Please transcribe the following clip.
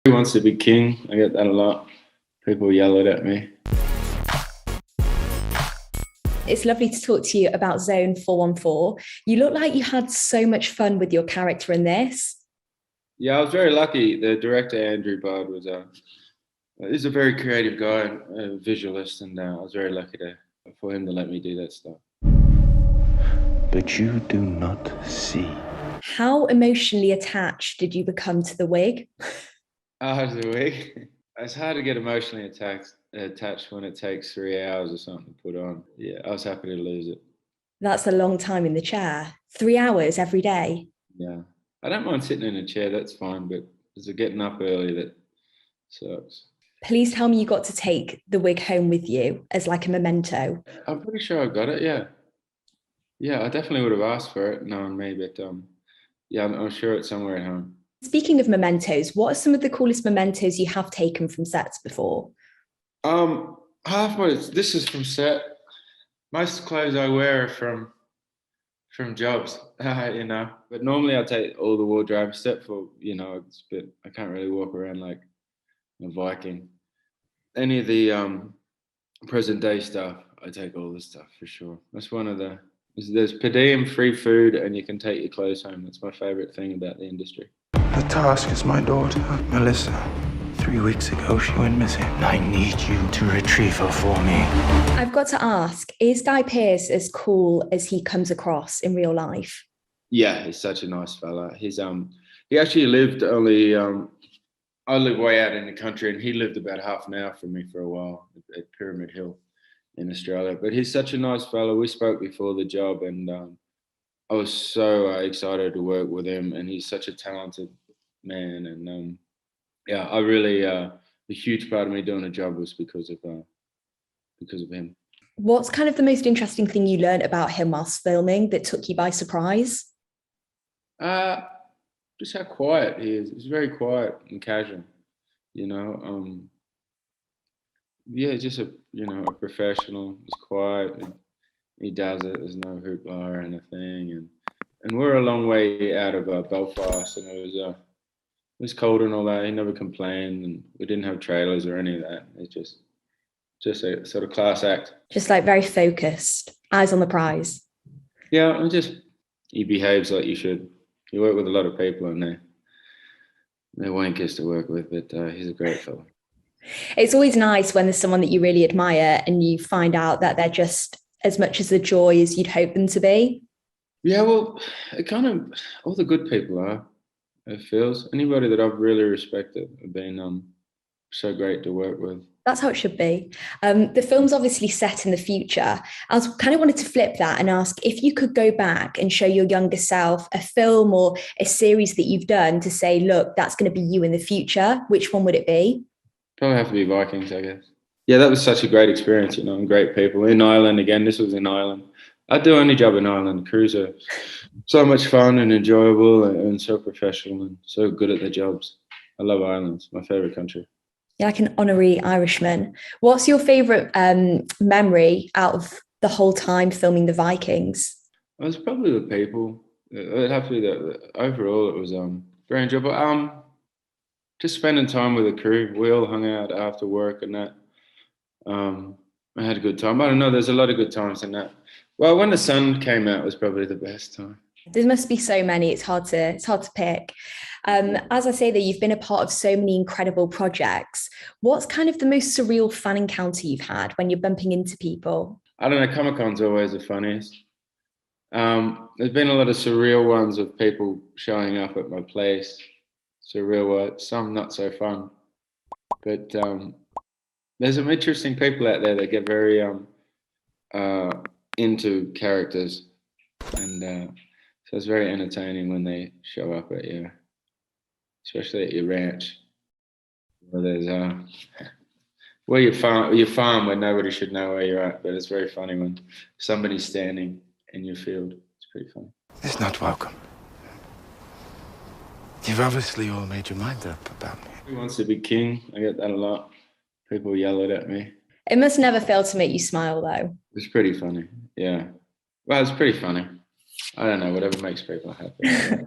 Who wants to be king? I get that a lot. People yell it at me. It's lovely to talk to you about Zone 414. You look like you had so much fun with your character in this. Yeah, I was very lucky. The director, Andrew Bard, he's a very creative guy, a visualist, and I was very lucky for him to let me do that stuff. But you do not see. How emotionally attached did you become to the wig? The wig. It's hard to get emotionally attached when it takes 3 hours or something to put on. Yeah, I was happy to lose it. That's a long time in the chair. 3 hours every day. Yeah, I don't mind sitting in a chair. That's fine, but it's the getting up early that sucks. Please tell me you got to take the wig home with you as like a memento. I'm pretty sure I got it. Yeah, I definitely would have asked for it, knowing me, but yeah, I'm sure it's somewhere at home. Speaking of mementos, what are some of the coolest mementos you have taken from sets before? This is from set. Most clothes I wear are from jobs, But normally I take all the wardrobe, except for it's a bit. I can't really walk around like a Viking. Any of the present day stuff, I take all the stuff for sure. That's one of the. There's per diem free food, and you can take your clothes home. That's my favorite thing about the industry. The task is my daughter, Melissa. 3 weeks ago, she went missing. I need you to retrieve her for me. I've got to ask, is Guy Pearce as cool as he comes across in real life? Yeah, he's such a nice fella. He actually lived only. I live way out in the country, and he lived about half an hour from me for a while at Pyramid Hill in Australia. But he's such a nice fella. We spoke before the job, and I was so excited to work with him. And he's such a talented man. And yeah, I really a huge part of me doing the job was because of him. What's kind of the most interesting thing you learned about him whilst filming that took you by surprise? Just how quiet he is. He's very quiet and casual, Yeah, just a professional. He's quiet. And he does it. There's no hoopla or anything. And we're a long way out of Belfast, and it was cold and all that. He never complained, and we didn't have trailers or any of that. It's just a sort of class act. Just like very focused, eyes on the prize. Yeah, and he behaves like you should. You work with a lot of people, and they're wankers to work with, but he's a great fellow. It's always nice when there's someone that you really admire and you find out that they're just as much as a joy as you'd hope them to be. Yeah, well, it kind of all the good people are. It feels anybody that I've really respected have been so great to work with. That's how it should be. The film's obviously set in the future. I was kind of wanted to flip that and ask if you could go back and show your younger self a film or a series that you've done to say, look, that's going to be you in the future. Which one would it be? Probably have to be Vikings, I guess. Yeah, that was such a great experience, and great people. In Ireland again, this was in Ireland. I'd do any job in Ireland. Crews are so much fun and enjoyable and so professional and so good at their jobs. I love Ireland. It's my favourite country. You're like an honorary Irishman. What's your favourite memory out of the whole time filming the Vikings? It was probably the people. It'd have to be overall, it was very enjoyable. Just spending time with the crew. We all hung out after work and that. I had a good time. I don't know, there's a lot of good times in that. Well, when the sun came out was probably the best time. There must be so many. It's hard to pick. As I say, that you've been a part of so many incredible projects. What's kind of the most surreal fan encounter you've had when you're bumping into people? I don't know. Comic-Con's always the funniest. There's been a lot of surreal ones of people showing up at my place. Surreal ones. Some not so fun, but there's some interesting people out there that get very into characters, and so it's very entertaining when they show up at you, especially at your ranch, where there's where you farm where nobody should know where you're at. But it's very funny when somebody's standing in your field. It's pretty funny. It's not welcome. You've obviously all made your mind up about me. Who wants to be king? I get that a lot. People yell it at me. It must never fail to make you smile, though. It's pretty funny. Yeah. Well, it's pretty funny. I don't know, whatever makes people happy.